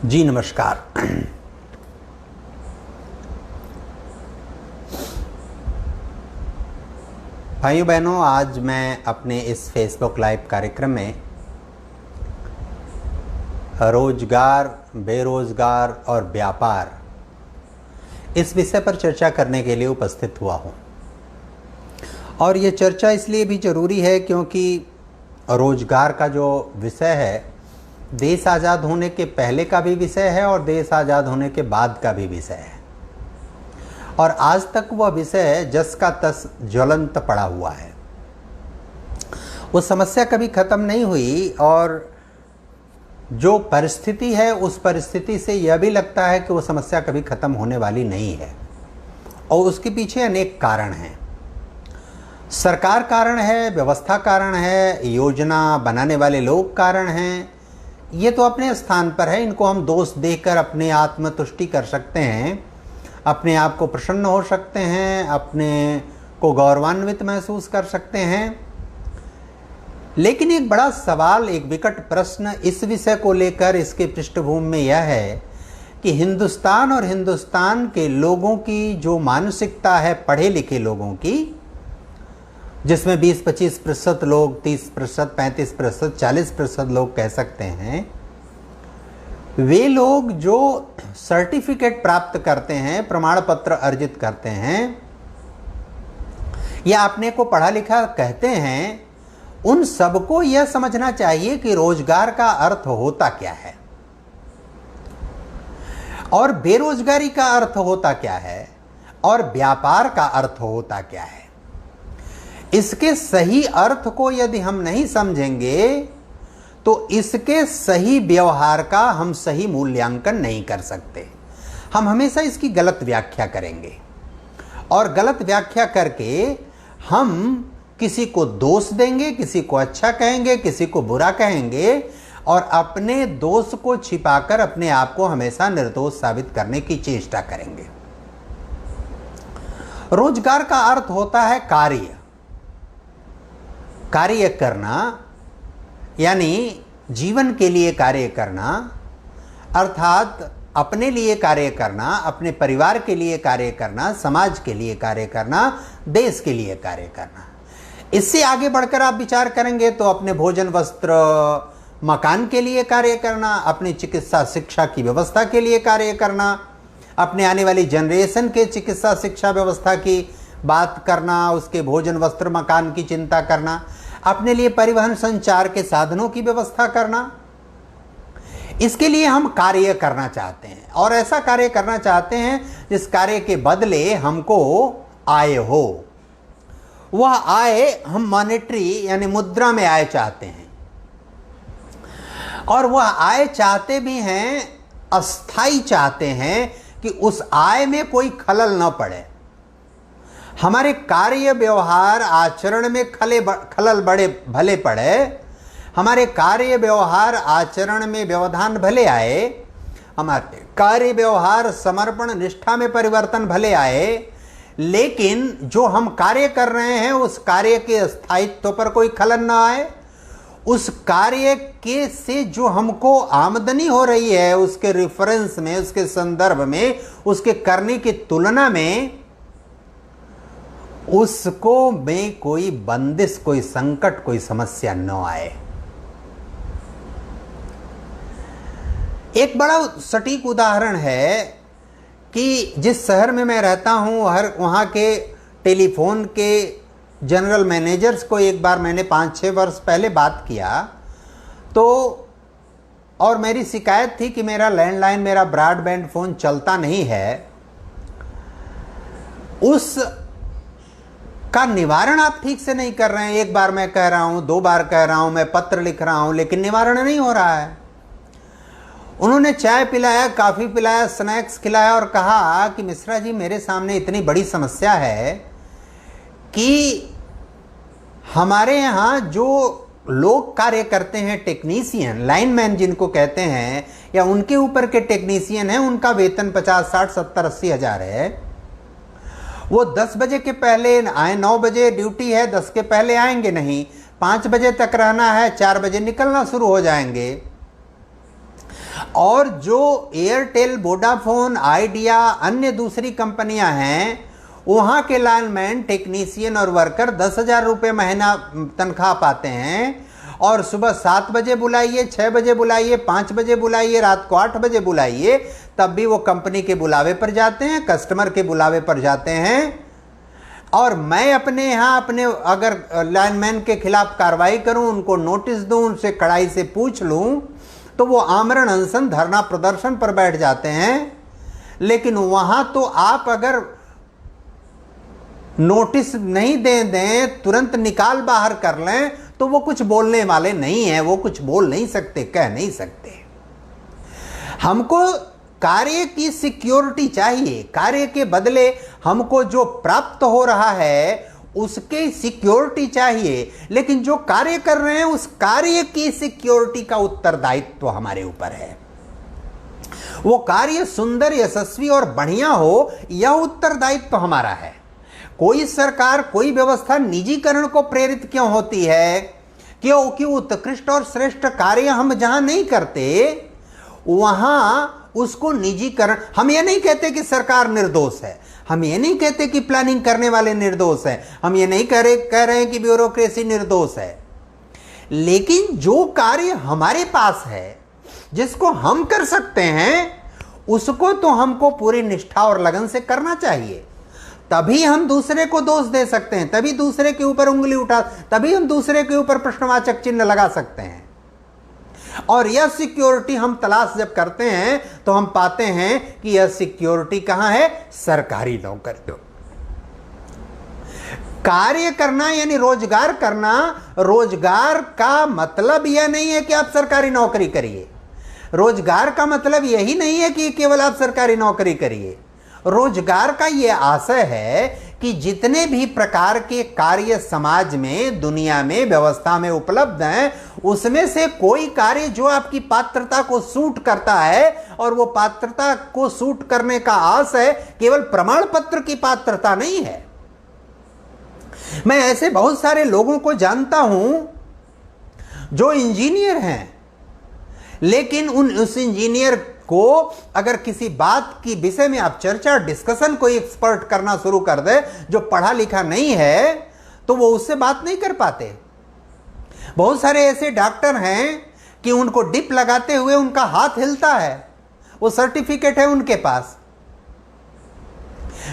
जी नमस्कार। भाइयों बहनों, आज मैं अपने इस फेसबुक लाइव कार्यक्रम में रोजगार, बेरोजगार और व्यापार इस विषय पर चर्चा करने के लिए उपस्थित हुआ हूँ। और ये चर्चा इसलिए भी ज़रूरी है क्योंकि रोजगार का जो विषय है देश आज़ाद होने के पहले का भी विषय है और देश आज़ाद होने के बाद का भी विषय है, और आज तक वह विषय जस का तस ज्वलंत पड़ा हुआ है। वो समस्या कभी ख़त्म नहीं हुई और जो परिस्थिति है उस परिस्थिति से यह भी लगता है कि वो समस्या कभी ख़त्म होने वाली नहीं है, और उसके पीछे अनेक कारण हैं। सरकार कारण है, व्यवस्था कारण है, योजना बनाने वाले लोग कारण हैं। ये तो अपने स्थान पर है, इनको हम दोष देकर अपने आत्मतुष्टि कर सकते हैं, अपने आप को प्रसन्न हो सकते हैं, अपने को गौरवान्वित महसूस कर सकते हैं। लेकिन एक बड़ा सवाल, एक विकट प्रश्न इस विषय को लेकर इसके पृष्ठभूमि में यह है कि हिंदुस्तान और हिंदुस्तान के लोगों की जो मानसिकता है, पढ़े लिखे लोगों की, जिसमें 20-25% लोग, 30%, 35%, 40% लोग कह सकते हैं, वे लोग जो सर्टिफिकेट प्राप्त करते हैं, प्रमाण पत्र अर्जित करते हैं या अपने को पढ़ा लिखा कहते हैं, उन सबको यह समझना चाहिए कि रोजगार का अर्थ होता क्या है और बेरोजगारी का अर्थ होता क्या है और व्यापार का अर्थ होता क्या है। इसके सही अर्थ को यदि हम नहीं समझेंगे तो इसके सही व्यवहार का हम सही मूल्यांकन नहीं कर सकते। हम हमेशा इसकी गलत व्याख्या करेंगे और गलत व्याख्या करके हम किसी को दोष देंगे, किसी को अच्छा कहेंगे, किसी को बुरा कहेंगे और अपने दोष को छिपाकर अपने आप को हमेशा निर्दोष साबित करने की चेष्टा करेंगे। रोजगार का अर्थ होता है कार्य करना, यानी जीवन के लिए कार्य करना, अर्थात अपने लिए कार्य करना, अपने परिवार के लिए कार्य करना, समाज के लिए कार्य करना, देश के लिए कार्य करना। इससे आगे बढ़कर आप विचार करेंगे तो अपने भोजन, वस्त्र, मकान के लिए कार्य करना, अपनी चिकित्सा शिक्षा की व्यवस्था के लिए कार्य करना, अपने आने वाली जनरेशन के चिकित्सा शिक्षा व्यवस्था की बात करना, उसके भोजन, वस्त्र, मकान की चिंता करना, अपने लिए परिवहन संचार के साधनों की व्यवस्था करना। इसके लिए हम कार्य करना चाहते हैं और ऐसा कार्य करना चाहते हैं जिस कार्य के बदले हमको आय हो। वह आय हम मॉनेटरी यानी मुद्रा में आय चाहते हैं, और वह आय चाहते भी हैं, अस्थाई चाहते हैं कि उस आय में कोई खलल न पड़े। हमारे कार्य, व्यवहार, आचरण में खलल बड़े भले पड़े, हमारे कार्य, व्यवहार, आचरण में व्यवधान भले आए, हमारे कार्य, व्यवहार, समर्पण, निष्ठा में परिवर्तन भले आए, लेकिन जो हम कार्य कर रहे हैं उस कार्य के स्थायित्व पर कोई खलल न आए। उस कार्य के से जो हमको आमदनी हो रही है उसके रेफरेंस में, उसके संदर्भ में, उसके करने की तुलना में उसको में कोई बंदिश, कोई संकट, कोई समस्या न आए। एक बड़ा सटीक उदाहरण है कि जिस शहर में मैं रहता हूं वहां के टेलीफोन के जनरल मैनेजर्स को एक बार मैंने 5-6 वर्ष पहले बात किया तो, और मेरी शिकायत थी कि मेरा लैंडलाइन, मेरा ब्रॉडबैंड फ़ोन चलता नहीं है। उस का निवारण आप ठीक से नहीं कर रहे हैं। एक बार मैं कह रहा हूं, 2 बार कह रहा हूं, मैं पत्र लिख रहा हूं, लेकिन निवारण नहीं हो रहा है। उन्होंने चाय पिलाया, कॉफ़ी पिलाया, स्नैक्स खिलाया और कहा कि मिश्रा जी, मेरे सामने इतनी बड़ी समस्या है कि हमारे यहाँ जो लोग कार्य करते हैं, टेक्नीशियन, लाइनमैन जिनको कहते हैं, या उनके ऊपर के टेक्नीशियन हैं, उनका वेतन 50, 60, 70, 80 हज़ार है। वो 10 बजे के पहले आए, 9 बजे ड्यूटी है, 10 के पहले आएंगे नहीं, 5 बजे तक रहना है, 4 बजे निकलना शुरू हो जाएंगे। और जो एयरटेल, वोडाफोन, आइडिया, अन्य दूसरी कंपनियां हैं, वहां के लाइनमैन, टेक्नीशियन और वर्कर 10,000 रुपये महीना तनख्वाह पाते हैं। और सुबह 7 बजे बुलाइए, 6 बजे बुलाइए, 5 बजे बुलाइए, रात को 8 बजे बुलाइए, तब भी वो कंपनी के बुलावे पर जाते हैं, कस्टमर के बुलावे पर जाते हैं। और मैं अपने यहाँ अपने अगर लाइनमैन के खिलाफ कार्रवाई करूं, उनको नोटिस दूं, उनसे कड़ाई से पूछ लूं, तो वो आमरण अनशन, धरना प्रदर्शन पर बैठ जाते हैं। लेकिन वहां तो आप अगर नोटिस नहीं दें, तुरंत निकाल बाहर कर लें, तो वो कुछ बोलने वाले नहीं हैं, वो कुछ बोल नहीं सकते, कह नहीं सकते। हमको कार्य की सिक्योरिटी चाहिए, कार्य के बदले हमको जो प्राप्त हो रहा है उसके सिक्योरिटी चाहिए, लेकिन जो कार्य कर रहे हैं उस कार्य की सिक्योरिटी का उत्तरदायित्व हमारे ऊपर है। वो कार्य सुंदर, यशस्वी और बढ़िया हो, यह उत्तरदायित्व हमारा है। कोई सरकार, कोई व्यवस्था निजीकरण को प्रेरित क्यों होती है? क्योंकि उत्कृष्ट और श्रेष्ठ कार्य हम जहां नहीं करते वहां उसको निजीकरण। हम ये नहीं कहते कि सरकार निर्दोष है, हम ये नहीं कहते कि प्लानिंग करने वाले निर्दोष हैं, हम ये नहीं कह रहे हैं कि ब्यूरोक्रेसी निर्दोष है, लेकिन जो कार्य हमारे पास है, जिसको हम कर सकते हैं, उसको तो हमको पूरी निष्ठा और लगन से करना चाहिए। तभी हम दूसरे को दोष दे सकते हैं, तभी दूसरे के ऊपर उंगली उठा, तभी हम दूसरे के ऊपर प्रश्नवाचक चिन्ह लगा सकते हैं। और यह सिक्योरिटी हम तलाश जब करते हैं तो हम पाते हैं कि यह सिक्योरिटी कहां है? सरकारी नौकरियों। कार्य करना यानी रोजगार करना। रोजगार का मतलब यह नहीं है कि आप सरकारी नौकरी करिए, रोजगार का मतलब यही नहीं है कि केवल आप सरकारी नौकरी करिए। रोजगार का यह आशय है कि जितने भी प्रकार के कार्य समाज में, दुनिया में, व्यवस्था में उपलब्ध हैं, उसमें से कोई कार्य जो आपकी पात्रता को सूट करता है, और वो पात्रता को सूट करने का आशय केवल प्रमाण पत्र की पात्रता नहीं है। मैं ऐसे बहुत सारे लोगों को जानता हूं जो इंजीनियर हैं, लेकिन उस इंजीनियर को अगर किसी बात की विषय में आप चर्चा, डिस्कशन, कोई एक्सपर्ट करना शुरू कर दे जो पढ़ा लिखा नहीं है, तो वो उससे बात नहीं कर पाते। बहुत सारे ऐसे डॉक्टर हैं कि उनको डिप लगाते हुए उनका हाथ हिलता है, वो सर्टिफिकेट है उनके पास।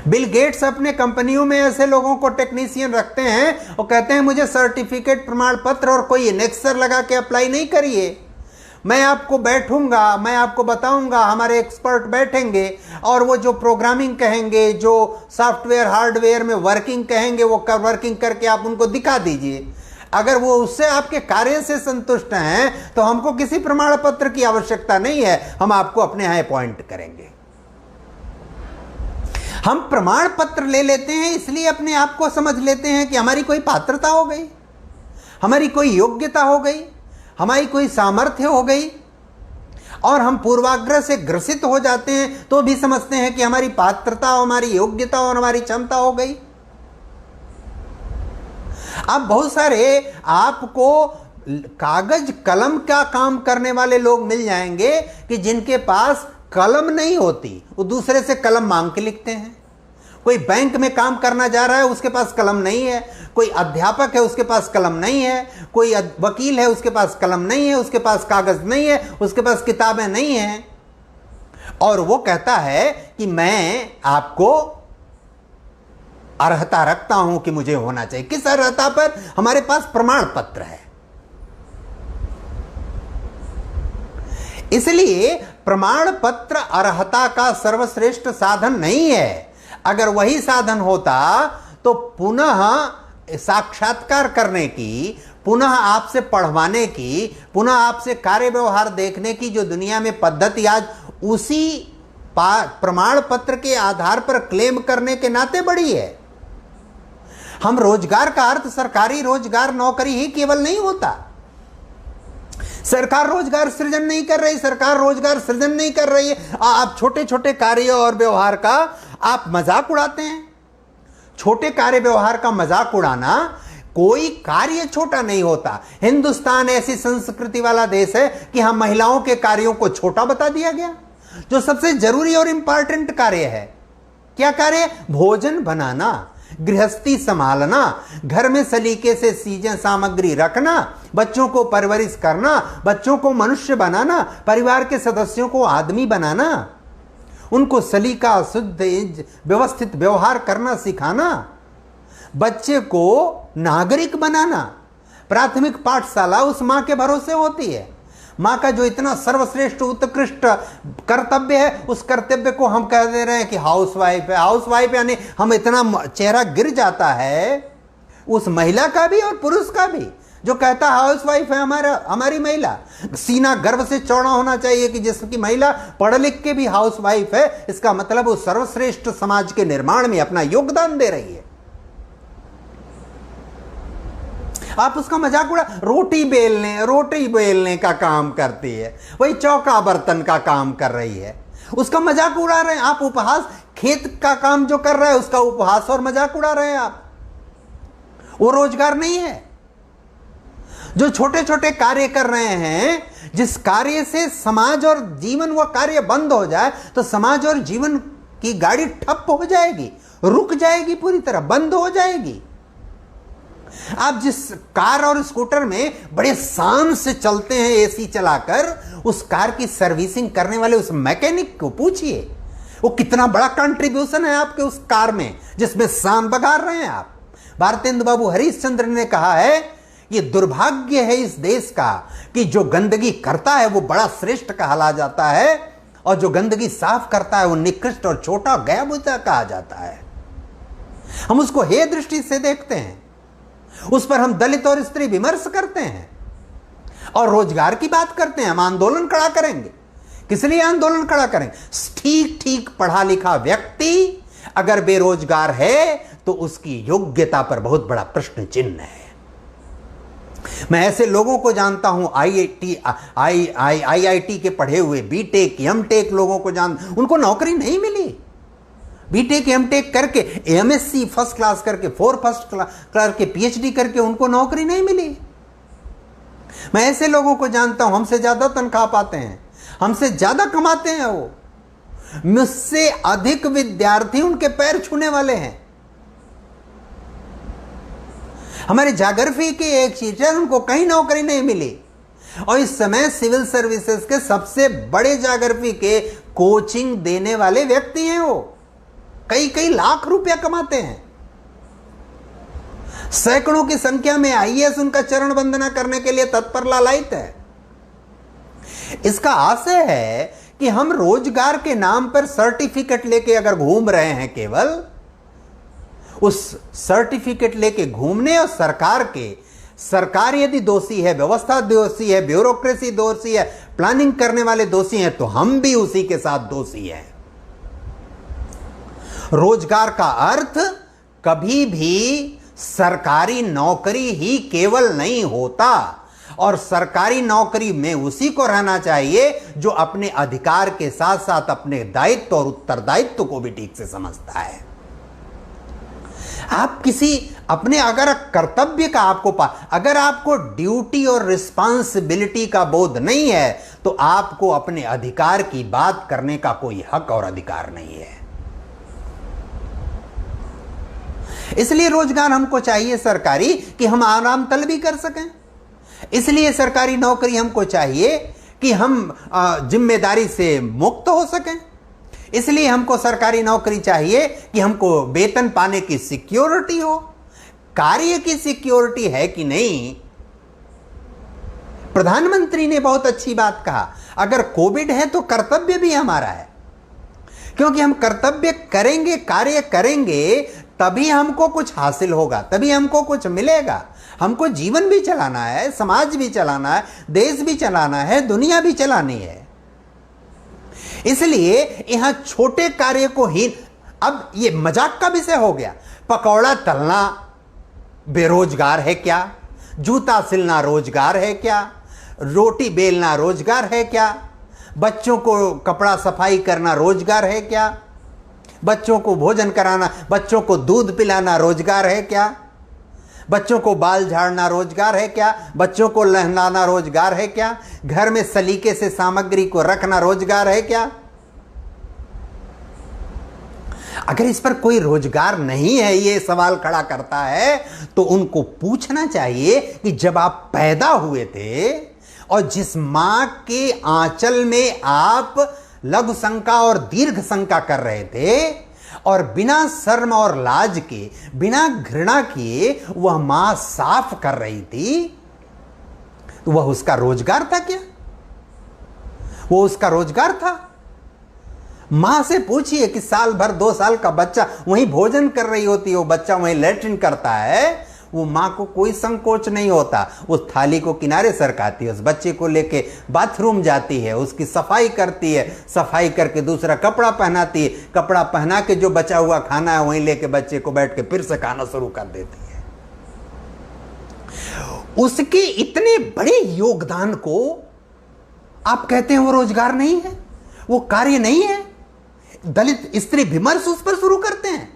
बिल गेट्स अपने कंपनियों में ऐसे लोगों को टेक्नीशियन रखते हैं और कहते हैं मुझे सर्टिफिकेट, प्रमाण पत्र और कोई एनेक्सर लगा के अप्लाई नहीं करिए, मैं आपको बैठूंगा, मैं आपको बताऊंगा, हमारे एक्सपर्ट बैठेंगे और वो जो प्रोग्रामिंग कहेंगे, जो सॉफ्टवेयर हार्डवेयर में वर्किंग कहेंगे, वो वर्किंग करके आप उनको दिखा दीजिए। अगर वो उससे आपके कार्य से संतुष्ट हैं तो हमको किसी प्रमाण पत्र की आवश्यकता नहीं है, हम आपको अपने यहां अपॉइंट करेंगे। हम प्रमाण पत्र ले लेते हैं इसलिए अपने आप को समझ लेते हैं कि हमारी कोई पात्रता हो गई, हमारी कोई योग्यता हो गई, हमारी कोई सामर्थ्य हो गई, और हम पूर्वाग्रह से ग्रसित हो जाते हैं तो भी समझते हैं कि हमारी पात्रता, हमारी योग्यता और हमारी क्षमता हो गई। अब बहुत सारे आपको कागज कलम का काम करने वाले लोग मिल जाएंगे कि जिनके पास कलम नहीं होती, वो दूसरे से कलम मांग के लिखते हैं। कोई बैंक में काम करना जा रहा है, उसके पास कलम नहीं है, कोई अध्यापक है उसके पास कलम नहीं है, कोई वकील है उसके पास कलम नहीं है, उसके पास कागज नहीं है, उसके पास किताबें नहीं हैं, और वो कहता है कि मैं आपको अर्हता रखता हूं कि मुझे होना चाहिए। किस अर्हता पर? हमारे पास प्रमाण पत्र है। इसलिए प्रमाण पत्र अर्हता का सर्वश्रेष्ठ साधन नहीं है। अगर वही साधन होता तो पुनः साक्षात्कार करने की, पुनः आपसे पढ़वाने की, पुनः आपसे कार्य व्यवहार देखने की जो दुनिया में पद्धति आज उसी प्रमाण पत्र के आधार पर क्लेम करने के नाते बढ़ी है। हम रोजगार का अर्थ सरकारी रोजगार, नौकरी ही केवल नहीं होता। सरकार रोजगार सृजन नहीं कर रही, सरकार रोजगार सृजन नहीं कर रही है। आप छोटे छोटे कार्य और व्यवहार का आप मजाक उड़ाते हैं। छोटे कार्य व्यवहार का मजाक उड़ाना कोई कार्य छोटा नहीं होता। हिंदुस्तान ऐसी संस्कृति वाला देश है कि हम महिलाओं के कार्यों को छोटा बता दिया गया। जो सबसे जरूरी और इंपॉर्टेंट कार्य है, क्या कार्य? भोजन बनाना, गृहस्थी संभालना, घर में सलीके से चीजें सामग्री रखना, बच्चों को परवरिश करना, बच्चों को मनुष्य बनाना, परिवार के सदस्यों को आदमी बनाना, उनको सलीका शुद्ध व्यवस्थित व्यवहार करना सिखाना, बच्चे को नागरिक बनाना। प्राथमिक पाठशाला उस मां के भरोसे होती है। मां का जो इतना सर्वश्रेष्ठ उत्कृष्ट कर्तव्य है, उस कर्तव्य को हम कह दे रहे हैं कि हाउसवाइफ है। हाउसवाइफ यानी हम इतना चेहरा गिर जाता है उस महिला का भी और पुरुष का भी जो कहता है हाउसवाइफ है हमारी महिला। सीना गर्व से चौड़ा होना चाहिए कि जिसकी महिला पढ़ लिख के भी हाउसवाइफ है, इसका मतलब वो सर्वश्रेष्ठ समाज के निर्माण में अपना योगदान दे रही है। आप उसका मजाक उड़ा, रोटी बेलने का काम करती है, वही चौका बर्तन का काम कर रही है, उसका मजाक उड़ा रहे हैं आप। उपहास, खेत का काम जो कर रहा है उसका उपहास और मजाक उड़ा रहे हैं आप। वो रोजगार नहीं है। जो छोटे छोटे कार्य कर रहे हैं, जिस कार्य से समाज और जीवन वो कार्य बंद हो जाए तो समाज और जीवन की गाड़ी ठप हो जाएगी, रुक जाएगी, पूरी तरह बंद हो जाएगी। आप जिस कार और स्कूटर में बड़े शान से चलते हैं एसी चलाकर, उस कार की सर्विसिंग करने वाले उस मैकेनिक को पूछिए वो कितना बड़ा कंट्रीब्यूशन है आपके उस कार में जिसमें शान बघार रहे हैं आप। भारतेंदु बाबू हरिश्चंद्र ने कहा है ये दुर्भाग्य है इस देश का कि जो गंदगी करता है वो बड़ा श्रेष्ठ कहला जाता है और जो गंदगी साफ करता है वो निकृष्ट और छोटा गया-बुता कहा जाता है। हम उसको हे दृष्टि से देखते हैं, उस पर हम दलित और स्त्री विमर्श करते हैं और रोजगार की बात करते हैं। हम आंदोलन खड़ा करेंगे। किस लिए आंदोलन खड़ा करेंगे? ठीक ठीक पढ़ा लिखा व्यक्ति अगर बेरोजगार है तो उसकी योग्यता पर बहुत बड़ा प्रश्न चिन्ह है। मैं ऐसे लोगों को जानता हूं, आईआईटी के पढ़े हुए, बीटेक एमटेक लोगों को उनको नौकरी नहीं मिली। बीटेक एमटेक करके, एमएससी फर्स्ट क्लास करके, 4 फर्स्ट क्लास के पीएचडी करके उनको नौकरी नहीं मिली। मैं ऐसे लोगों को जानता हूं, हमसे ज्यादा तनख्वाह पाते हैं, हमसे ज्यादा कमाते हैं, वो मुझसे अधिक विद्यार्थी उनके पैर छूने वाले हैं। हमारे जागरफी के एक टीचर, उनको कहीं नौकरी नहीं मिली और इस समय सिविल सर्विसेज के सबसे बड़े जागरफी के कोचिंग देने वाले व्यक्ति हैं। वो कई कई लाख रुपया कमाते हैं। सैकड़ों की संख्या में आईएएस उनका चरण वंदना करने के लिए तत्पर लालायित है। इसका आशय है कि हम रोजगार के नाम पर सर्टिफिकेट लेके अगर घूम रहे हैं, केवल उस सर्टिफिकेट लेके घूमने और सरकार यदि दोषी है, व्यवस्था दोषी है, ब्यूरोक्रेसी दोषी है, प्लानिंग करने वाले दोषी हैं, तो हम भी उसी के साथ दोषी हैं। रोजगार का अर्थ कभी भी सरकारी नौकरी ही केवल नहीं होता और सरकारी नौकरी में उसी को रहना चाहिए जो अपने अधिकार के साथ साथ अपने दायित्व और उत्तरदायित्व को भी ठीक से समझता है। आप किसी अपने अगर कर्तव्य का अगर आपको ड्यूटी और रिस्पांसिबिलिटी का बोध नहीं है तो आपको अपने अधिकार की बात करने का कोई हक और अधिकार नहीं है। इसलिए रोजगार हमको चाहिए सरकारी कि हम आराम तलबी कर सकें। इसलिए सरकारी नौकरी हमको चाहिए कि हम जिम्मेदारी से मुक्त हो सकें। इसलिए हमको सरकारी नौकरी चाहिए कि हमको वेतन पाने की सिक्योरिटी हो। कार्य की सिक्योरिटी है कि नहीं? प्रधानमंत्री ने बहुत अच्छी बात कहा, अगर कोविड है तो कर्तव्य भी हमारा है, क्योंकि हम कर्तव्य करेंगे, कार्य करेंगे, तभी हमको कुछ हासिल होगा, तभी हमको कुछ मिलेगा। हमको जीवन भी चलाना है, समाज भी चलाना है, देश भी चलाना है, दुनिया भी चलानी है। इसलिए यहां छोटे कार्य को ही, अब ये मजाक का विषय हो गया। पकौड़ा तलना बेरोजगार है क्या? जूता सिलना रोजगार है क्या? रोटी बेलना रोजगार है क्या? बच्चों को कपड़ा सफाई करना रोजगार है क्या? बच्चों को भोजन कराना, बच्चों को दूध पिलाना रोजगार है क्या? बच्चों को बाल झाड़ना रोजगार है क्या? बच्चों को नहलाना रोजगार है क्या? घर में सलीके से सामग्री को रखना रोजगार है क्या? अगर इस पर कोई रोजगार नहीं है, ये सवाल खड़ा करता है, तो उनको पूछना चाहिए कि जब आप पैदा हुए थे और जिस मां के आंचल में आप लघु शंका और दीर्घ शंका कर रहे थे और बिना शर्म और लाज के, बिना घृणा किए वह मां साफ कर रही थी, तो वह उसका रोजगार था क्या? वो उसका रोजगार था? मां से पूछिए कि साल भर 2 साल का बच्चा वहीं भोजन कर रही होती है, वो बच्चा वहीं लैट्रिन करता है, वो मां को कोई संकोच नहीं होता, उस थाली को किनारे सरकाती है, उस बच्चे को लेके बाथरूम जाती है, उसकी सफाई करती है, सफाई करके दूसरा कपड़ा पहनाती है, कपड़ा पहना के जो बचा हुआ खाना है वहीं लेके बच्चे को बैठ के फिर से खाना शुरू कर देती है। उसके इतने बड़े योगदान को आप कहते हैं वो रोजगार नहीं है, वो कार्य नहीं है? दलित स्त्री विमर्श उस पर शुरू करते हैं।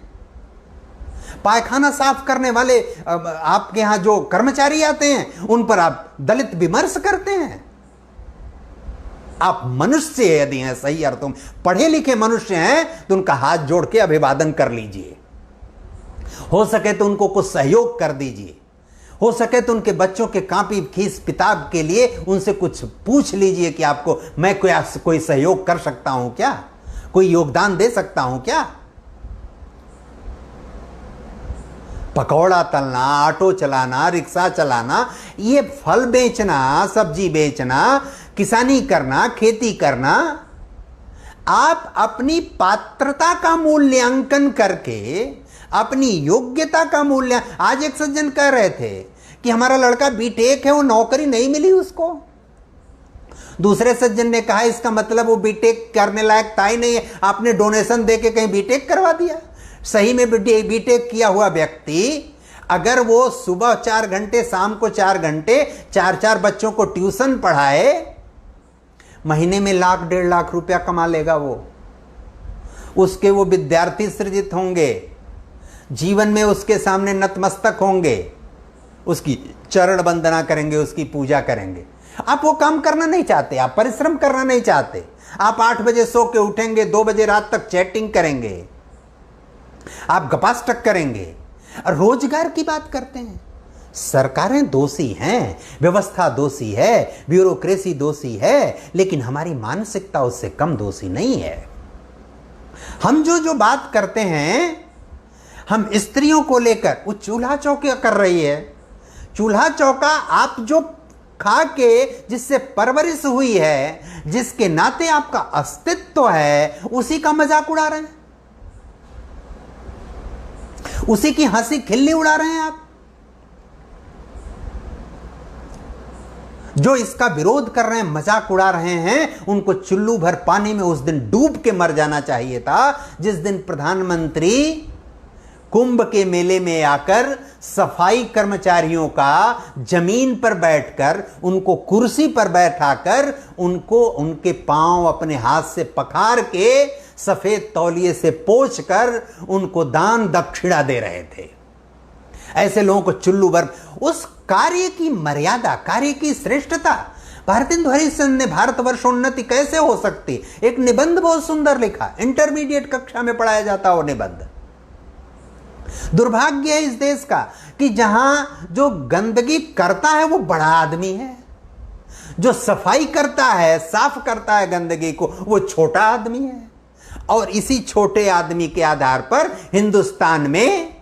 पायखाना साफ करने वाले आपके यहां जो कर्मचारी आते हैं उन पर आप दलित विमर्श करते हैं। आप मनुष्य यदि हैं सही अर्थों में, पढ़े लिखे मनुष्य हैं, तो उनका हाथ जोड़ के अभिवादन कर लीजिए। हो सके तो उनको कुछ सहयोग कर दीजिए, हो सके तो उनके बच्चों के कॉपी फीस किताब के लिए उनसे कुछ पूछ लीजिए कि आपको मैं कोई सहयोग कर सकता हूं क्या, कोई योगदान दे सकता हूं क्या। पकौड़ा तलना, ऑटो चलाना, रिक्शा चलाना, ये फल बेचना, सब्जी बेचना, किसानी करना, खेती करना, आप अपनी पात्रता का मूल्यांकन करके, अपनी योग्यता का मूल्य। आज एक सज्जन कह रहे थे कि हमारा लड़का बीटेक है, वो नौकरी नहीं मिली उसको। दूसरे सज्जन ने कहा इसका मतलब वो बीटेक करने लायक था ही नहीं है, आपने डोनेशन देके कहीं बीटेक करवा दिया। सही में बीटेक किया हुआ व्यक्ति अगर वो सुबह 4 घंटे, शाम को 4 घंटे, 4 बच्चों को ट्यूशन पढ़ाए, महीने में 1,00,000-1,50,000 रुपया कमा लेगा। उसके वो विद्यार्थी सृजित होंगे, जीवन में उसके सामने नतमस्तक होंगे, उसकी चरण वंदना करेंगे, उसकी पूजा करेंगे। आप वो काम करना नहीं चाहते, आप परिश्रम करना नहीं चाहते, आप 8 बजे सो के उठेंगे, 2 बजे रात तक चैटिंग करेंगे, आप गपास्टक करेंगे, रोजगार की बात करते हैं। सरकारें दोषी हैं, व्यवस्था दोषी है, ब्यूरोक्रेसी दोषी है, लेकिन हमारी मानसिकता उससे कम दोषी नहीं है। हम जो बात करते हैं, हम स्त्रियों को लेकर, वो चूल्हा चौका कर रही है, चूल्हा चौका आप जो खा के जिससे परवरिश हुई है, जिसके नाते आपका अस्तित्व है, उसी का मजाक उड़ा रहे हैं, उसी की हंसी खिल्ली उड़ा रहे हैं आप। जो इसका विरोध कर रहे हैं, मजाक उड़ा रहे हैं, उनको चुल्लू भर पानी में उस दिन डूब के मर जाना चाहिए था जिस दिन प्रधानमंत्री कुंभ के मेले में आकर सफाई कर्मचारियों का जमीन पर बैठकर, उनको कुर्सी पर बैठाकर, उनको उनके पांव अपने हाथ से पखार के सफेद तौलिए से पोंछकर उनको दान दक्षिणा दे रहे थे। ऐसे लोगों को चुल्लू भर, उस कार्य की मर्यादा, कार्य की श्रेष्ठता। भारतेंदु हरिश्चंद्र ने भारतवर्षोन्नति कैसे हो सकती, एक निबंध बहुत सुंदर लिखा, इंटरमीडिएट कक्षा में पढ़ाया जाता वो निबंध। दुर्भाग्य है इस देश का कि जहां जो गंदगी करता है वो बड़ा आदमी है, जो सफाई करता है, साफ करता है गंदगी को, वो छोटा आदमी है। और इसी छोटे आदमी के आधार पर हिंदुस्तान में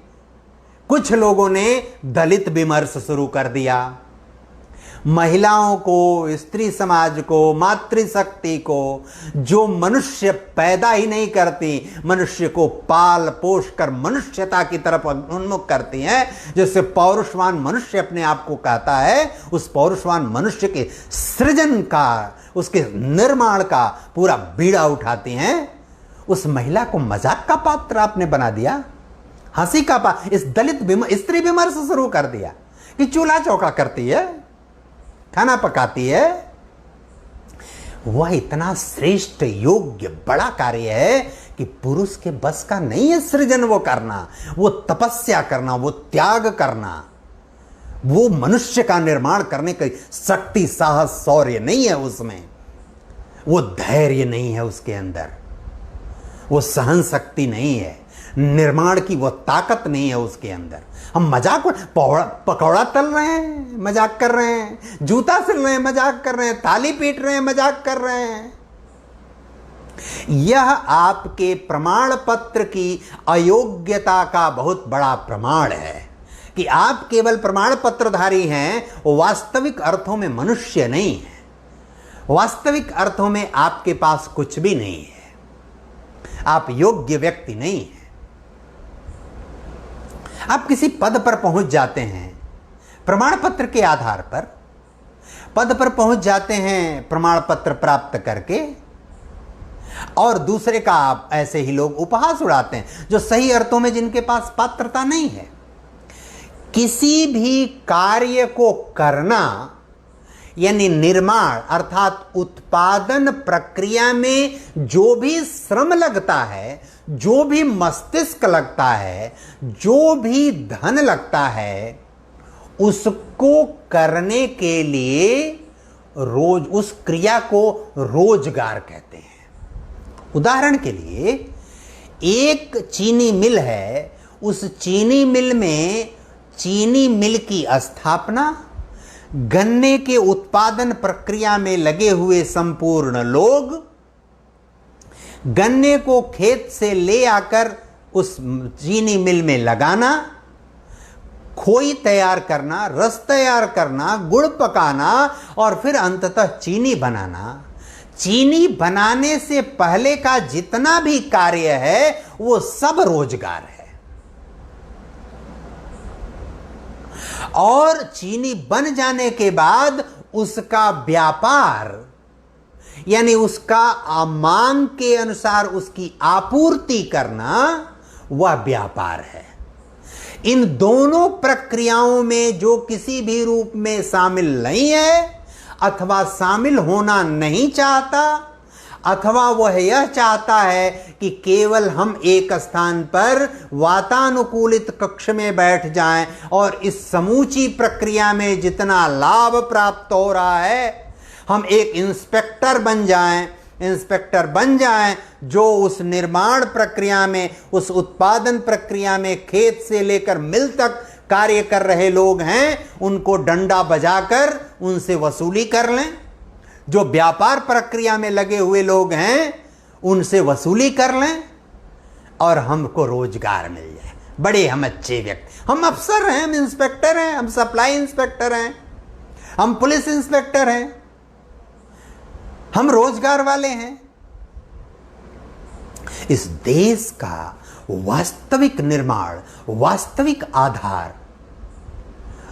कुछ लोगों ने दलित विमर्श शुरू कर दिया। महिलाओं को, स्त्री समाज को, मातृशक्ति को, जो मनुष्य पैदा ही नहीं करती, मनुष्य को पाल पोष कर मनुष्यता की तरफ उन्मुख करती हैं, जैसे पौरुषवान मनुष्य अपने आप को कहता है, उस पौरुषवान मनुष्य के सृजन का, उसके निर्माण का पूरा बीड़ा उठाती हैं, उस महिला को मजाक का पात्र आपने बना दिया, हंसी का इस दलित स्त्री विमर्श शुरू कर दिया कि चूल्हा चौका करती है, खाना पकाती है। वह इतना श्रेष्ठ, योग्य, बड़ा कार्य है कि पुरुष के बस का नहीं है सृजन वो करना, वो तपस्या करना, वो त्याग करना, वो मनुष्य का निर्माण करने की शक्ति, साहस, शौर्य नहीं है उसमें, वो धैर्य नहीं है उसके अंदर, वो सहन शक्ति नहीं है, निर्माण की वो ताकत नहीं है उसके अंदर। हम मजाक, पकौड़ा तल रहे हैं, मजाक कर रहे हैं, जूता सिल रहे हैं, मजाक कर रहे हैं, ताली पीट रहे हैं, मजाक कर रहे हैं। यह आपके प्रमाण पत्र की अयोग्यता का बहुत बड़ा प्रमाण है कि आप केवल प्रमाण पत्रधारी हैं, वास्तविक अर्थों में मनुष्य नहीं है, वास्तविक अर्थों में आपके पास कुछ भी नहीं है, आप योग्य व्यक्ति नहीं हैं। आप किसी पद पर पहुंच जाते हैं प्रमाण पत्र के आधार पर, पद पर पहुंच जाते हैं प्रमाण पत्र प्राप्त करके, और दूसरे का आप ऐसे ही लोग उपहास उड़ाते हैं जो सही अर्थों में जिनके पास पात्रता नहीं है। किसी भी कार्य को करना यानी निर्माण अर्थात उत्पादन प्रक्रिया में जो भी श्रम लगता है, जो भी मस्तिष्क लगता है, जो भी धन लगता है, उसको करने के लिए रोज उस क्रिया को रोजगार कहते हैं। उदाहरण के लिए एक चीनी मिल है, उस चीनी मिल में चीनी मिल की स्थापना, गन्ने के उत्पादन प्रक्रिया में लगे हुए संपूर्ण लोग, गन्ने को खेत से ले आकर उस चीनी मिल में लगाना, खोई तैयार करना, रस तैयार करना, गुड़ पकाना और फिर अंततः चीनी बनाना। चीनी बनाने से पहले का जितना भी कार्य है वो सब रोजगार है। और चीनी बन जाने के बाद उसका व्यापार यानी उसका मांग के अनुसार उसकी आपूर्ति करना, वह व्यापार है। इन दोनों प्रक्रियाओं में जो किसी भी रूप में शामिल नहीं है अथवा शामिल होना नहीं चाहता, अथवा वह यह चाहता है कि केवल हम एक स्थान पर वातानुकूलित कक्ष में बैठ जाएं और इस समूची प्रक्रिया में जितना लाभ प्राप्त हो रहा है हम एक इंस्पेक्टर बन जाएं जो उस निर्माण प्रक्रिया में, उस उत्पादन प्रक्रिया में खेत से लेकर मिल तक कार्य कर रहे लोग हैं, उनको डंडा बजाकर उनसे वसूली कर लें। जो व्यापार प्रक्रिया में लगे हुए लोग हैं उनसे वसूली कर लें और हमको रोजगार मिल जाए। बड़े हम अच्छे व्यक्ति, हम अफसर हैं, हम इंस्पेक्टर हैं, हम सप्लाई इंस्पेक्टर हैं, हम पुलिस इंस्पेक्टर हैं, हम रोजगार वाले हैं। इस देश का वास्तविक निर्माण, वास्तविक आधार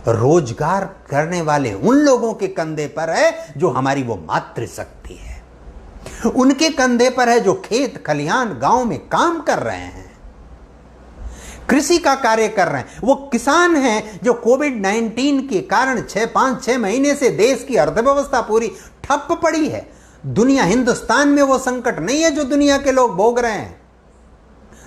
रोजगार करने वाले उन लोगों के कंधे पर है जो हमारी वो मातृशक्ति है, उनके कंधे पर है जो खेत खलिहान गांव में काम कर रहे हैं, कृषि का कार्य कर रहे हैं। वो किसान हैं जो कोविड-19 के कारण 5-6 महीने से देश की अर्थव्यवस्था पूरी ठप पड़ी है। दुनिया, हिंदुस्तान में वो संकट नहीं है जो दुनिया के लोग भोग रहे हैं।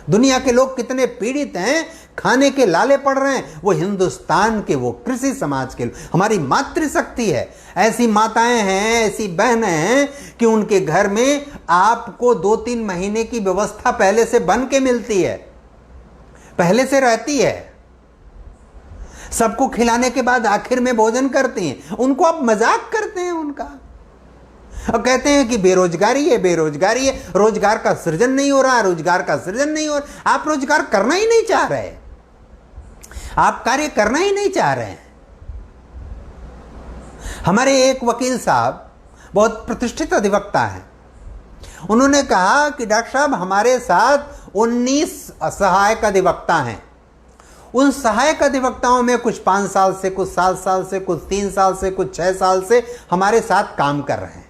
दुनिया के लोग कितने पीड़ित हैं, खाने के लाले पड़ रहे हैं, वो हिंदुस्तान के, वो कृषि समाज के लोग, हमारी मातृशक्ति है। ऐसी माताएं हैं, ऐसी बहनें हैं कि उनके घर में आपको 2-3 महीने की व्यवस्था पहले से बन के मिलती है, पहले से रहती है। सबको खिलाने के बाद आखिर में भोजन करती हैं। उनको आप मजाक करते हैं उनका और कहते हैं कि बेरोजगारी है, बेरोजगारी है, रोजगार का सृजन नहीं हो रहा, रोजगार का सृजन नहीं हो रहा। आप रोजगार करना ही नहीं चाह रहे, आप कार्य करना ही नहीं चाह रहे हैं। हमारे एक वकील साहब बहुत प्रतिष्ठित अधिवक्ता हैं, उन्होंने कहा कि डॉक्टर साहब हमारे साथ 19 सहायक अधिवक्ता हैं। उन सहायक अधिवक्ताओं में कुछ 5 साल से, कुछ 7 साल से, कुछ 3 साल से, कुछ 6 साल से हमारे साथ काम कर रहे हैं।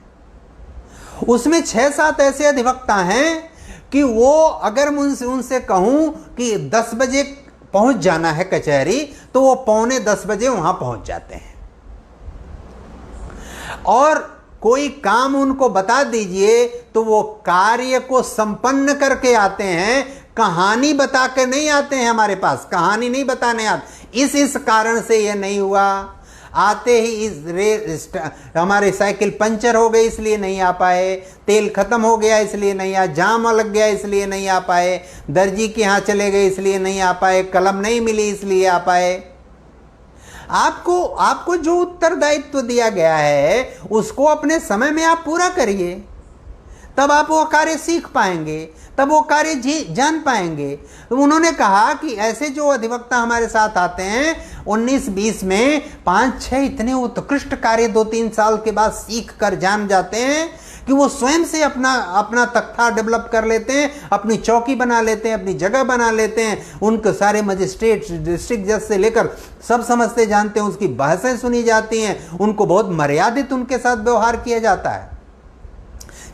उसमें 6-7 ऐसे अधिवक्ता हैं कि वो अगर उनसे कहूं कि 10 बजे पहुंच जाना है कचहरी तो वो 9:45 बजे वहां पहुंच जाते हैं। और कोई काम उनको बता दीजिए तो वो कार्य को संपन्न करके आते हैं, कहानी बताकर नहीं आते हैं हमारे पास, कहानी नहीं बताने आते। इस कारण से यह नहीं हुआ, आते ही हमारे साइकिल पंचर हो गई इसलिए नहीं आ पाए, तेल खत्म हो गया इसलिए नहीं आए, जाम लग गया इसलिए नहीं आ पाए, दर्जी के यहाँ चले गए इसलिए नहीं आ पाए, कलम नहीं मिली इसलिए आ पाए। आपको जो उत्तरदायित्व दिया गया है उसको अपने समय में आप पूरा करिए, तब आप वो कार्य सीख पाएंगे, तब वो कार्य जान पाएंगे। तो उन्होंने कहा कि ऐसे जो अधिवक्ता हमारे साथ आते हैं 19-20 में 5-6 इतने उत्कृष्ट कार्य 2-3 साल के बाद सीख कर जान जाते हैं कि वो स्वयं से अपना तख्ता डेवलप कर लेते हैं, अपनी चौकी बना लेते हैं, अपनी जगह बना लेते हैं। उनके सारे मजिस्ट्रेट, डिस्ट्रिक्ट जज से लेकर सब समझते जानते हैं, उसकी बहसें सुनी जाती हैं, उनको बहुत मर्यादित उनके साथ व्यवहार किया जाता है।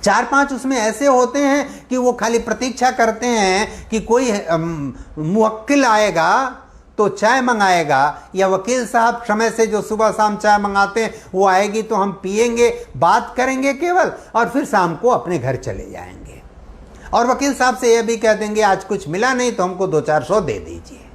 4-5 उसमें ऐसे होते हैं कि वो खाली प्रतीक्षा करते हैं कि कोई मुवक्किल आएगा तो चाय मंगाएगा, या वकील साहब समय से जो सुबह शाम चाय मंगाते हैं वो आएगी तो हम पिएंगे, बात करेंगे केवल, और फिर शाम को अपने घर चले जाएंगे। और वकील साहब से यह भी कह देंगे आज कुछ मिला नहीं तो हमको 2-400 दे दीजिए।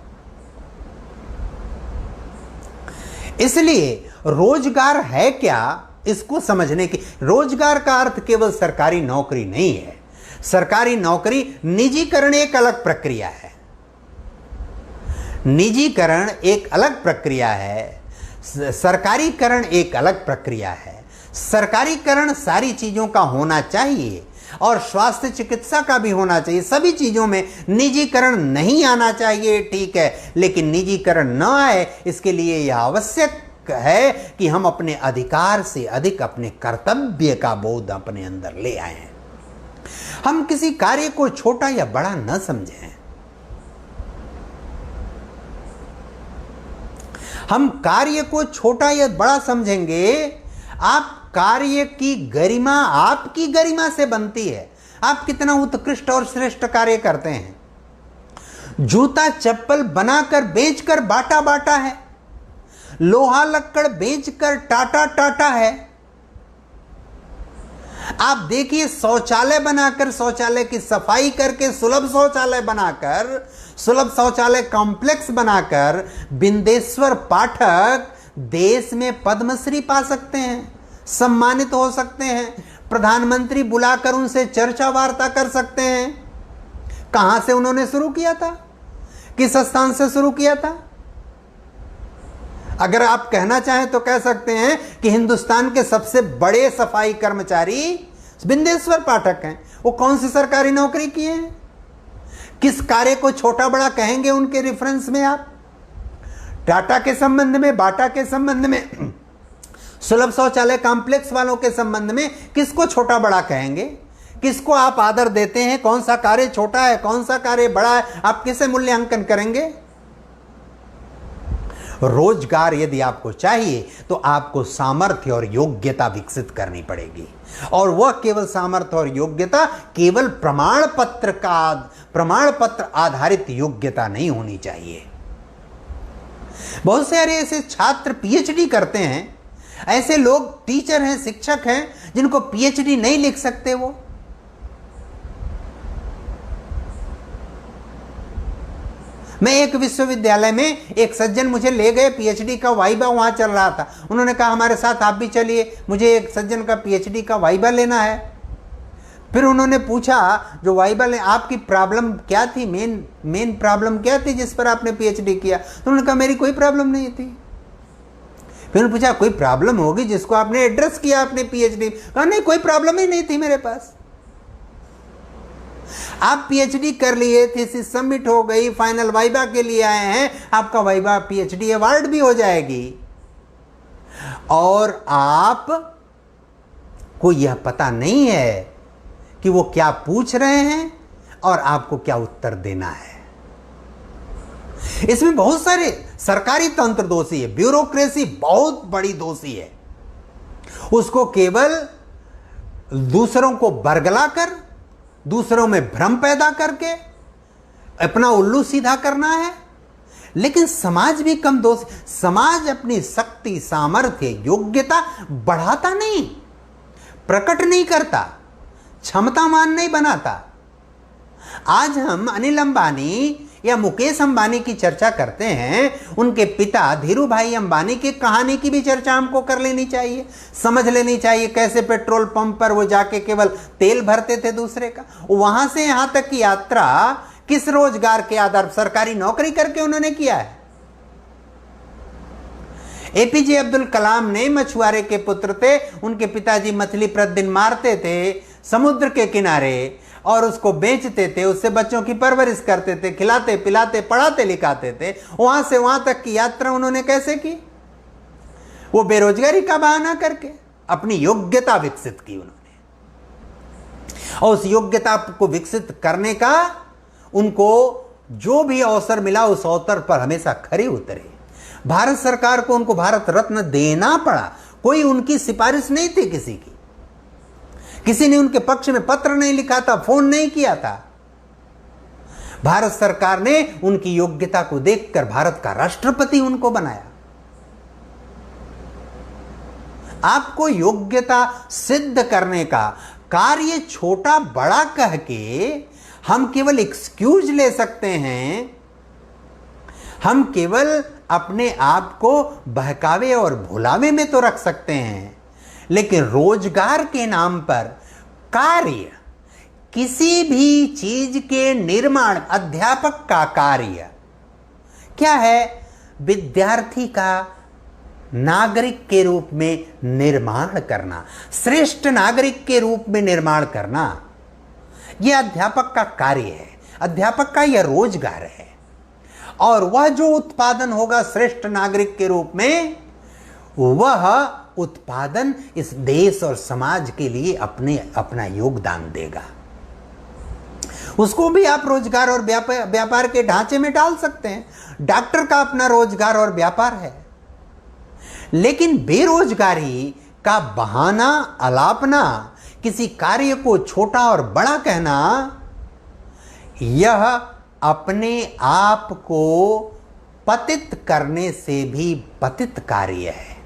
इसलिए रोजगार है क्या, इसको समझने की, रोजगार का अर्थ केवल सरकारी नौकरी नहीं है। सरकारी नौकरी, निजीकरण एक अलग प्रक्रिया है, निजीकरण एक अलग प्रक्रिया है, सरकारीकरण एक अलग प्रक्रिया है। सरकारीकरण सारी चीजों का होना चाहिए और स्वास्थ्य चिकित्सा का भी होना चाहिए, सभी चीजों में निजीकरण नहीं आना चाहिए, ठीक है, लेकिन निजीकरण न आए इसके लिए यह आवश्यक है कि हम अपने अधिकार से अधिक अपने कर्तव्य का बोध अपने अंदर ले आए हैं। हम किसी कार्य को छोटा या बड़ा न समझें। हम कार्य को छोटा या बड़ा समझेंगे, आप कार्य की गरिमा आपकी गरिमा से बनती है। आप कितना उत्कृष्ट और श्रेष्ठ कार्य करते हैं। जूता चप्पल बनाकर बेचकर बाटा बाटा है, लोहा लक्कड़ बेचकर टाटा टाटा है। आप देखिए, शौचालय बनाकर, शौचालय की सफाई करके, सुलभ शौचालय बनाकर, सुलभ शौचालय कॉम्प्लेक्स बनाकर बिंदेश्वर पाठक देश में पद्मश्री पा सकते हैं, सम्मानित हो सकते हैं, प्रधानमंत्री बुलाकर उनसे चर्चा वार्ता कर सकते हैं। कहां से उन्होंने शुरू किया था, किस स्थान से शुरू किया था? अगर आप कहना चाहें तो कह सकते हैं कि हिंदुस्तान के सबसे बड़े सफाई कर्मचारी बिंदेश्वर पाठक हैं। वो कौन सी सरकारी नौकरी किए हैं? किस कार्य को छोटा बड़ा कहेंगे उनके रेफरेंस में आप? टाटा के संबंध में, बाटा के संबंध में, सुलभ शौचालय कॉम्प्लेक्स वालों के संबंध में किसको छोटा बड़ा कहेंगे? किसको आप आदर देते हैं? कौन सा कार्य छोटा है, कौन सा कार्य बड़ा है, आप किसे मूल्यांकन करेंगे? रोजगार यदि आपको चाहिए तो आपको सामर्थ्य और योग्यता विकसित करनी पड़ेगी, और वह केवल सामर्थ्य और योग्यता केवल प्रमाण पत्र आधारित योग्यता नहीं होनी चाहिए। बहुत सारे ऐसे छात्र पीएचडी करते हैं, ऐसे लोग टीचर हैं, शिक्षक हैं, जिनको पीएचडी नहीं लिख सकते। वो मैं एक विश्वविद्यालय में, एक सज्जन मुझे ले गए, पीएचडी का वाइबा वहां चल रहा था। उन्होंने कहा हमारे साथ आप भी चलिए, मुझे एक सज्जन का पीएचडी का वाइबा लेना है। फिर उन्होंने पूछा, जो वाइबा ले, आपकी प्रॉब्लम क्या थी, मेन प्रॉब्लम क्या थी जिस पर आपने पीएचडी किया? तो उन्होंने कहा मेरी कोई प्रॉब्लम नहीं थी। फिर उन्होंने पूछा कोई प्रॉब्लम होगी जिसको आपने एड्रेस किया अपने पीएचडी? कहा नहीं, कोई प्रॉब्लम ही नहीं थी मेरे पास। आप पीएचडी कर लिए, थीसिस सबमिट हो गई, फाइनल वाइबा के लिए आए हैं, आपका वाइबा पीएचडी अवार्ड भी हो जाएगी, और आप को यह पता नहीं है कि वो क्या पूछ रहे हैं और आपको क्या उत्तर देना है। इसमें बहुत सारे सरकारी तंत्र दोषी है, ब्यूरोक्रेसी बहुत बड़ी दोषी है। उसको केवल दूसरों को बरगलाकर, दूसरों में भ्रम पैदा करके अपना उल्लू सीधा करना है। लेकिन समाज भी कम दोष, समाज अपनी शक्ति, सामर्थ्य, योग्यता बढ़ाता नहीं, प्रकट नहीं करता, क्षमतामान नहीं बनाता। आज हम अनिल अंबानी या मुकेश अंबानी की चर्चा करते हैं, उनके पिता धीरू भाई अंबानी की कहानी की भी चर्चा हमको कर लेनी चाहिए, समझ लेनी चाहिए कैसे पेट्रोल पंप पर वो जाके केवल तेल भरते थे दूसरे का, वहां से यहां तक की यात्रा किस रोजगार के आधार पर, सरकारी नौकरी करके उन्होंने किया है। एपीजे अब्दुल कलाम ने मछुआरे के पुत्र थे, उनके पिताजी मछली प्रतिदिन मारते थे समुद्र के किनारे और उसको बेचते थे, उससे बच्चों की परवरिश करते थे, खिलाते पिलाते पढ़ाते लिखाते थे। वहां से वहां तक की यात्रा उन्होंने कैसे की? वो बेरोजगारी का बहाना करके अपनी योग्यता विकसित की उन्होंने, और उस योग्यता को विकसित करने का उनको जो भी अवसर मिला उस अवसर पर हमेशा खरे उतरे। भारत सरकार को उनको भारत रत्न देना पड़ा, कोई उनकी सिफारिश नहीं थी किसी की, किसी ने उनके पक्ष में पत्र नहीं लिखा था, फोन नहीं किया था। भारत सरकार ने उनकी योग्यता को देखकर भारत का राष्ट्रपति उनको बनाया। आपको योग्यता सिद्ध करने का कार्य छोटा बड़ा कह के हम केवल एक्सक्यूज ले सकते हैं, हम केवल अपने आप को बहकावे और भुलावे में तो रख सकते हैं, लेकिन रोजगार के नाम पर कार्य, किसी भी चीज के निर्माण, अध्यापक का कार्य क्या है? विद्यार्थी का नागरिक के रूप में निर्माण करना, श्रेष्ठ नागरिक के रूप में निर्माण करना, यह अध्यापक का कार्य है, अध्यापक का यह रोजगार है। और वह जो उत्पादन होगा श्रेष्ठ नागरिक के रूप में, वह उत्पादन इस देश और समाज के लिए अपना योगदान देगा। उसको भी आप रोजगार और व्यापार के ढांचे में डाल सकते हैं। डॉक्टर का अपना रोजगार और व्यापार है, लेकिन बेरोजगारी का बहाना, अलापना, किसी कार्य को छोटा और बड़ा कहना, यह अपने आप को पतित करने से भी पतित कार्य है,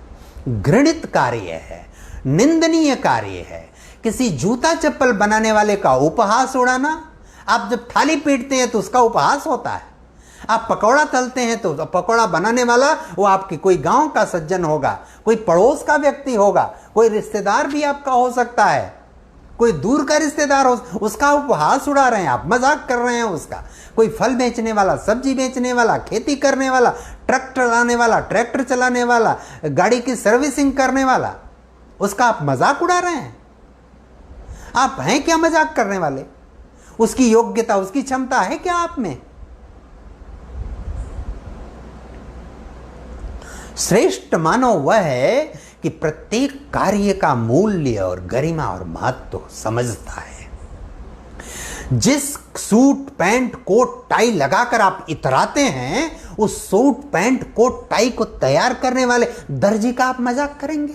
घृणित कार्य है, निंदनीय कार्य है। किसी जूता चप्पल बनाने वाले का उपहास उड़ाना, आप जब थाली पीटते हैं तो उसका उपहास होता है। आप पकौड़ा तलते हैं तो पकौड़ा बनाने वाला वो आपके कोई गांव का सज्जन होगा, कोई पड़ोस का व्यक्ति होगा, कोई रिश्तेदार भी आपका हो सकता है, कोई दूर का रिश्तेदार हो, उसका उपहास उड़ा रहे हैं आप, मजाक कर रहे हैं उसका। कोई फल बेचने वाला, सब्जी बेचने वाला, खेती करने वाला, ट्रक चलाने वाला, ट्रैक्टर चलाने वाला, गाड़ी की सर्विसिंग करने वाला, उसका आप मजाक उड़ा रहे हैं। आप हैं क्या मजाक करने वाले? उसकी योग्यता, उसकी क्षमता है क्या आप में? श्रेष्ठ मानव वह है कि प्रत्येक कार्य का मूल्य और गरिमा और महत्व समझता है। जिस सूट पैंट कोट टाई लगाकर आप इतराते हैं, उस सूट पैंट कोट टाई को तैयार करने वाले दर्जी का आप मजाक करेंगे?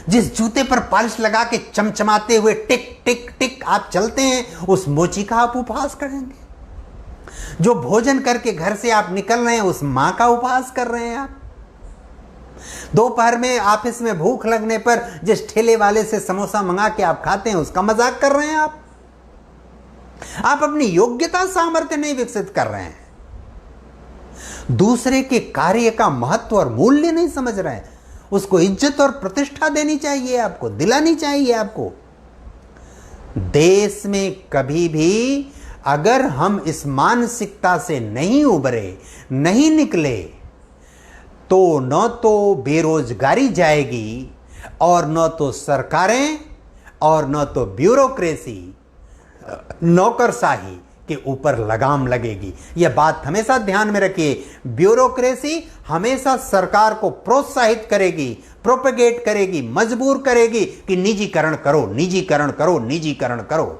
जिस जूते पर पॉलिश लगा के चमचमाते हुए टिक टिक टिक आप चलते हैं, उस मोची का आप उपहास करेंगे? जो भोजन करके घर से आप निकल रहे हैं, उस मां का उपहास कर रहे हैं आप? दोपहर में ऑफिस में भूख लगने पर जिस ठेले वाले से समोसा मंगा के आप खाते हैं, उसका मजाक कर रहे हैं आप? आप अपनी योग्यता सामर्थ्य नहीं विकसित कर रहे हैं, दूसरे के कार्य का महत्व और मूल्य नहीं समझ रहे हैं, उसको इज्जत और प्रतिष्ठा देनी चाहिए, आपको दिलानी चाहिए। आपको देश में कभी भी अगर हम इस मानसिकता से नहीं उभरे, नहीं निकले, तो न तो बेरोजगारी जाएगी और न तो सरकारें और न तो ब्यूरोक्रेसी, नौकरशाही के ऊपर लगाम लगेगी। यह बात हमेशा ध्यान में रखिए। ब्यूरोक्रेसी हमेशा सरकार को प्रोत्साहित करेगी, प्रोपेगेट करेगी, मजबूर करेगी कि निजीकरण करो, निजीकरण करो, निजीकरण करो।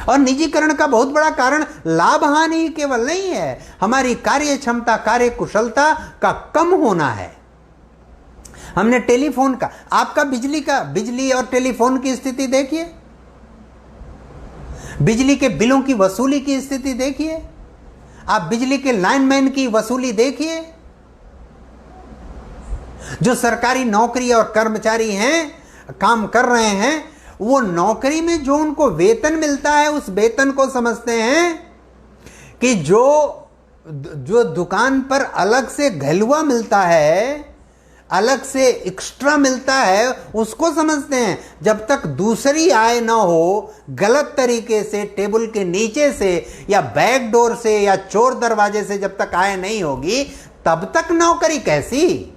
और निजीकरण का बहुत बड़ा कारण लाभ हानि केवल नहीं है, हमारी कार्य क्षमता, कार्य कुशलता का कम होना है। हमने टेलीफोन का, आपका बिजली और टेलीफोन की स्थिति देखिए, बिजली के बिलों की वसूली की स्थिति देखिए, आप बिजली के लाइनमैन की वसूली देखिए। जो सरकारी नौकरी और कर्मचारी हैं, काम कर रहे हैं, वो नौकरी में जो उनको वेतन मिलता है उस वेतन को समझते हैं कि जो दुकान पर अलग से घलुआ मिलता है, अलग से एक्स्ट्रा मिलता है, उसको समझते हैं। जब तक दूसरी आय ना हो, गलत तरीके से टेबल के नीचे से या बैक डोर से या चोर दरवाजे से जब तक आय नहीं होगी, तब तक नौकरी कैसी।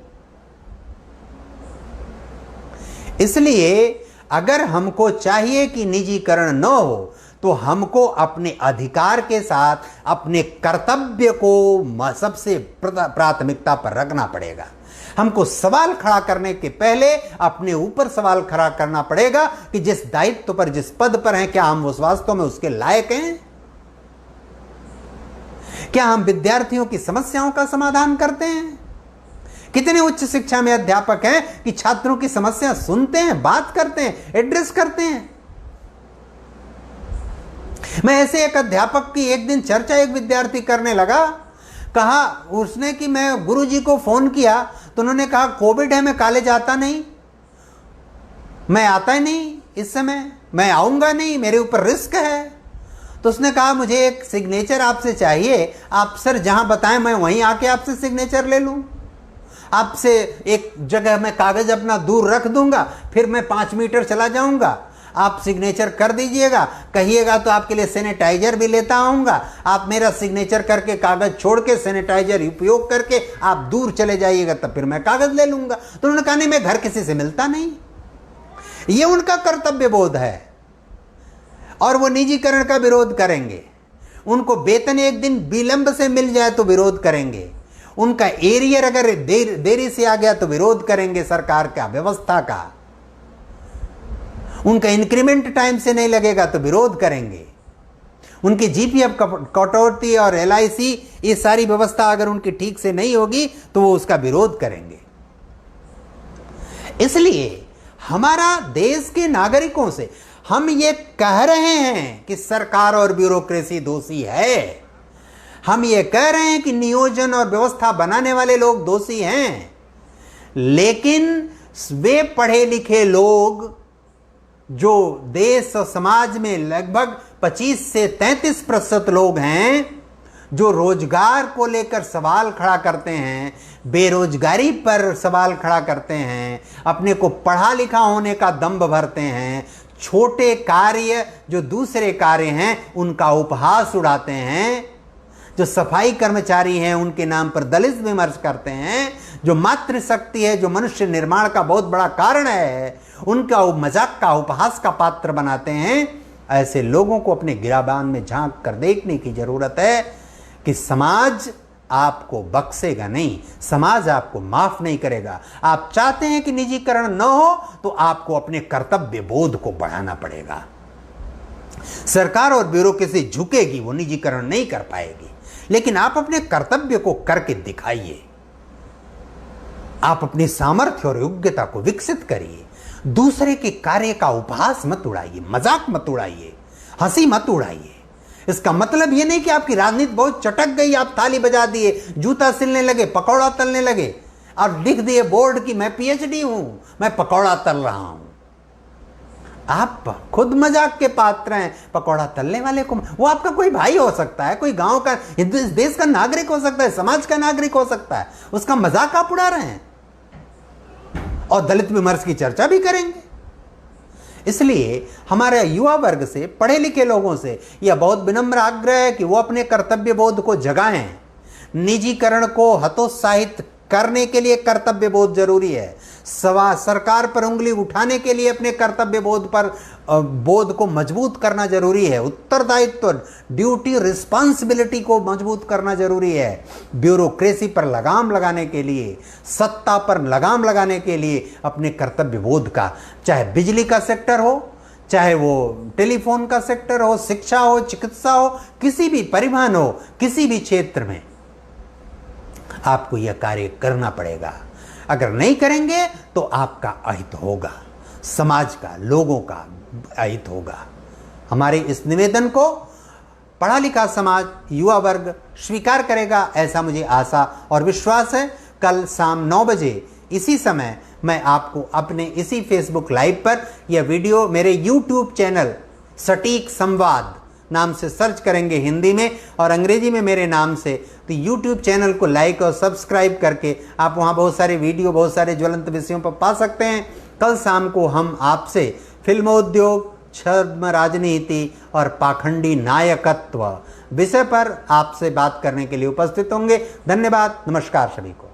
इसलिए अगर हमको चाहिए कि निजीकरण न हो, तो हमको अपने अधिकार के साथ अपने कर्तव्य को सबसे प्राथमिकता पर रखना पड़ेगा। हमको सवाल खड़ा करने के पहले अपने ऊपर सवाल खड़ा करना पड़ेगा कि जिस दायित्व पर, जिस पद पर हैं, क्या हम उस वास्तव में उसके लायक हैं? क्या हम विद्यार्थियों की समस्याओं का समाधान करते हैं? कितने उच्च शिक्षा में अध्यापक हैं कि छात्रों की समस्या सुनते हैं, बात करते हैं, एड्रेस करते हैं? मैं ऐसे एक अध्यापक की एक दिन चर्चा एक विद्यार्थी करने लगा। कहा उसने कि मैं गुरुजी को फोन किया तो उन्होंने कहा कोविड है, मैं कॉलेज आता नहीं, मैं आता ही नहीं इस समय, मैं आऊंगा नहीं, मेरे ऊपर रिस्क है। तो उसने कहा मुझे एक सिग्नेचर आपसे चाहिए, आप सर जहां बताएं मैं वहीं आके आपसे सिग्नेचर ले लूं। आपसे एक जगह मैं कागज अपना दूर रख दूंगा, फिर मैं 5 मीटर चला जाऊंगा, आप सिग्नेचर कर दीजिएगा, कहिएगा तो आपके लिए सैनिटाइजर भी लेता आऊंगा। आप मेरा सिग्नेचर करके कागज छोड़ के सैनिटाइजर उपयोग करके आप दूर चले जाइएगा, तब फिर मैं कागज ले लूंगा। तो उन्होंने कहा नहीं, मैं घर किसी से मिलता नहीं। ये उनका कर्तव्य बोध है और वो निजीकरण का विरोध करेंगे। उनको वेतन एक दिन विलंब से मिल जाए तो विरोध करेंगे, उनका एरियर अगर देरी से आ गया तो विरोध करेंगे सरकार का, व्यवस्था का। उनका इंक्रीमेंट टाइम से नहीं लगेगा तो विरोध करेंगे। उनकी जीपीएफ कटौती और एलआईसी, ये सारी व्यवस्था अगर उनकी ठीक से नहीं होगी तो वो उसका विरोध करेंगे। इसलिए हमारा देश के नागरिकों से हम ये कह रहे हैं कि सरकार और ब्यूरोक्रेसी दोषी है, हम ये कह रहे हैं कि नियोजन और व्यवस्था बनाने वाले लोग दोषी हैं, लेकिन वे पढ़े लिखे लोग जो देश और समाज में लगभग 25 से 33% लोग हैं जो रोजगार को लेकर सवाल खड़ा करते हैं, बेरोजगारी पर सवाल खड़ा करते हैं, अपने को पढ़ा लिखा होने का दंभ भरते हैं, छोटे कार्य जो दूसरे कार्य हैं उनका उपहास उड़ाते हैं, जो सफाई कर्मचारी हैं उनके नाम पर दलित विमर्श करते हैं, जो मातृशक्ति है, जो मनुष्य निर्माण का बहुत बड़ा कारण है, उनका मजाक का, उपहास का पात्र बनाते हैं। ऐसे लोगों को अपने गिराबान में झांक कर देखने की जरूरत है कि समाज आपको बख्शेगा नहीं, समाज आपको माफ नहीं करेगा। आप चाहते हैं कि निजीकरण न हो तो आपको अपने कर्तव्य बोध को बढ़ाना पड़ेगा। सरकार और ब्यूरोक्रेसी झुकेगी, वो निजीकरण नहीं कर पाएगी, लेकिन आप अपने कर्तव्य को करके दिखाइए। आप अपनी सामर्थ्य और योग्यता को विकसित करिए। दूसरे के कार्य का उपहास मत उड़ाइए, मजाक मत उड़ाइए, हंसी मत उड़ाइए। इसका मतलब यह नहीं कि आपकी राजनीति बहुत चटक गई, आप ताली बजा दिए, जूता सिलने लगे, पकौड़ा तलने लगे और लिख दिए बोर्ड की मैं पीएचडी हूं, मैं पकौड़ा तल रहा हूं। आप खुद मजाक के पात्र हैं। पकौड़ा तलने वाले को, वो आपका कोई भाई हो सकता है, कोई गांव का, इस देश का नागरिक हो सकता है, समाज का नागरिक हो सकता है, उसका मजाक आप उड़ा रहे हैं और दलित विमर्श की चर्चा भी करेंगे। इसलिए हमारे युवा वर्ग से, पढ़े लिखे लोगों से यह बहुत विनम्र आग्रह है कि वो अपने कर्तव्य बोध को जगाएं। निजीकरण को हतोत्साहित करने के लिए कर्तव्य बोध जरूरी है। सरकार पर उंगली उठाने के लिए अपने कर्तव्य बोध को मजबूत करना जरूरी है। उत्तरदायित्व, ड्यूटी, रिस्पॉन्सिबिलिटी को मजबूत करना जरूरी है। ब्यूरोक्रेसी पर लगाम लगाने के लिए, सत्ता पर लगाम लगाने के लिए अपने कर्तव्य बोध का, चाहे बिजली का सेक्टर हो, चाहे वो टेलीफोन का सेक्टर हो, शिक्षा हो, चिकित्सा हो, किसी भी परिवहन हो, किसी भी क्षेत्र में आपको यह कार्य करना पड़ेगा। अगर नहीं करेंगे तो आपका अहित होगा, समाज का, लोगों का अहित होगा। हमारे इस निवेदन को पढ़ा लिखा समाज, युवा वर्ग स्वीकार करेगा, ऐसा मुझे आशा और विश्वास है। कल शाम 9 बजे इसी समय मैं आपको अपने इसी फेसबुक लाइव पर यह वीडियो मेरे यूट्यूब चैनल सटीक संवाद नाम से सर्च करेंगे हिंदी में और अंग्रेजी में मेरे नाम से, तो यूट्यूब चैनल को लाइक और सब्सक्राइब करके आप वहाँ बहुत सारे वीडियो, बहुत सारे ज्वलंत विषयों पर पा सकते हैं। कल शाम को हम आपसे फिल्मोद्योग, छद्म राजनीति और पाखंडी नायकत्व विषय पर आपसे बात करने के लिए उपस्थित होंगे। धन्यवाद, नमस्कार सभी को।